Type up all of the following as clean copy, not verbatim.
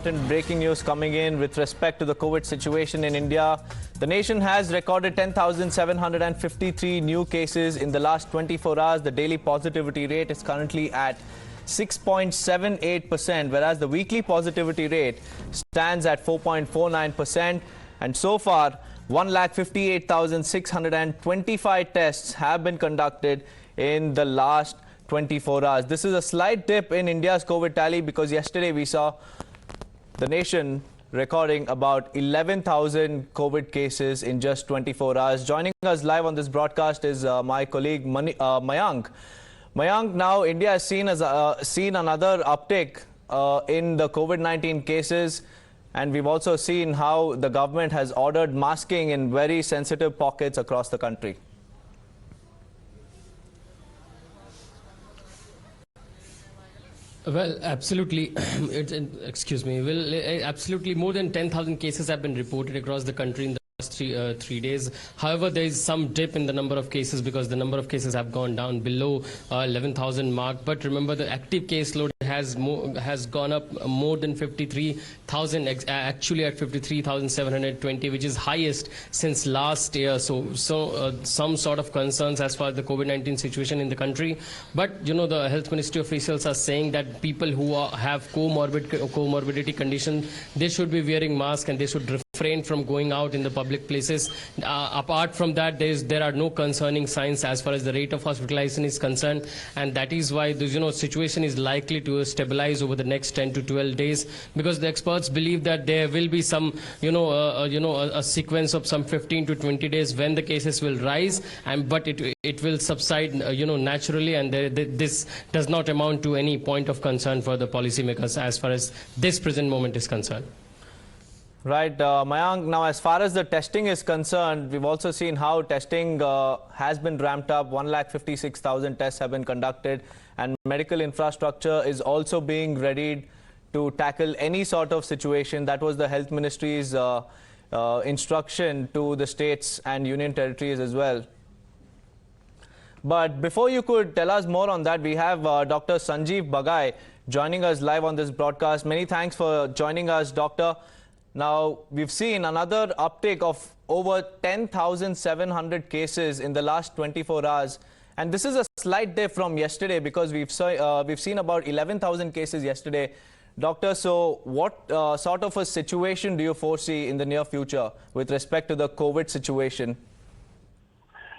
Breaking news coming in with respect to the COVID situation in India. The nation has recorded 10,753 new cases in the last 24 hours. The daily positivity rate is currently at 6.78%, whereas the weekly positivity rate stands at 4.49%. And so far, 1,58,625 tests have been conducted in the last 24 hours. This is a slight dip in India's COVID tally because yesterday we saw the nation recording about 11,000 COVID cases in just 24 hours. Joining us live on this broadcast is my colleague Mayank. Mayank, now India has seen another uptick in the COVID-19 cases, and we've also seen how the government has ordered masking in very sensitive pockets across the country. Well, absolutely. Absolutely more than 10,000 cases have been reported across the country in the last three days. However, there is some dip in the number of cases because the number of cases have gone down below 11,000 mark. But remember, the active caseload has gone up more than 53,000, actually at 53,720, which is highest since last year. So some sort of concerns as far as the COVID-19 situation in the country. But you know, the health ministry officials are saying that people who have comorbidity condition, they should be wearing masks and they should refrain from going out in the public places. Apart from that, there are no concerning signs as far as the rate of hospitalization is concerned, and that is why the situation is likely to stabilize over the next 10 to 12 days, because the experts believe that there will be some a sequence of some 15 to 20 days when the cases will rise, but it will subside naturally, and this does not amount to any point of concern for the policymakers as far as this present moment is concerned. Right, Mayank, now as far as the testing is concerned, we've also seen how testing has been ramped up. 1,56,000 tests have been conducted, and medical infrastructure is also being readied to tackle any sort of situation. That was the health ministry's instruction to the states and union territories as well. But before you could tell us more on that, we have Dr. Sanjeev Bagai joining us live on this broadcast. Many thanks for joining us, Doctor. Now, we've seen another uptick of over 10,700 cases in the last 24 hours. And this is a slight dip from yesterday because we've seen about 11,000 cases yesterday. Doctor, so what sort of a situation do you foresee in the near future with respect to the COVID situation?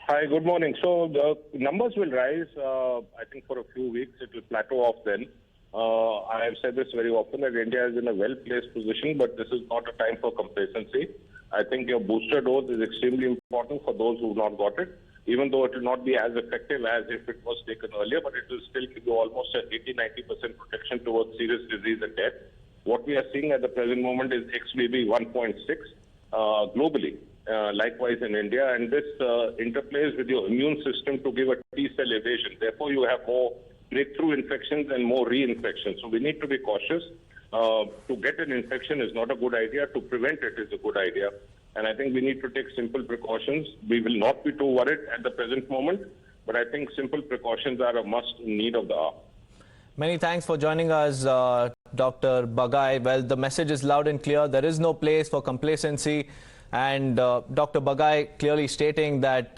Hi, good morning. So the numbers will rise, I think, for a few weeks. It will plateau off then. I have said this very often that India is in a well-placed position, but this is not a time for complacency. I think your booster dose is extremely important for those who have not got it, even though it will not be as effective as if it was taken earlier, but it will still give you almost an 80-90% protection towards serious disease and death. What we are seeing at the present moment is XBB 1.6 globally, likewise in India, and this interplays with your immune system to give a T-cell evasion. Therefore, you have more breakthrough infections and more reinfections. So we need to be cautious. To get an infection is not a good idea. To prevent it is a good idea. And I think we need to take simple precautions. We will not be too worried at the present moment, but I think simple precautions are a must need of the hour. Many thanks for joining us, Dr. Bagai. Well, the message is loud and clear. There is no place for complacency. And Dr. Bagai clearly stating that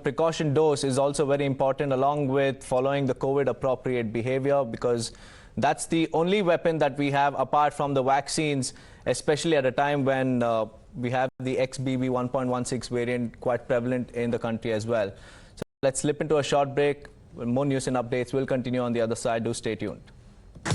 precaution dose is also very important, along with following the COVID appropriate behavior, because that's the only weapon that we have apart from the vaccines, especially at a time when we have the XBB 1.16 variant quite prevalent in the country as well. So let's slip into a short break. More news and updates will continue on the other side. Do stay tuned.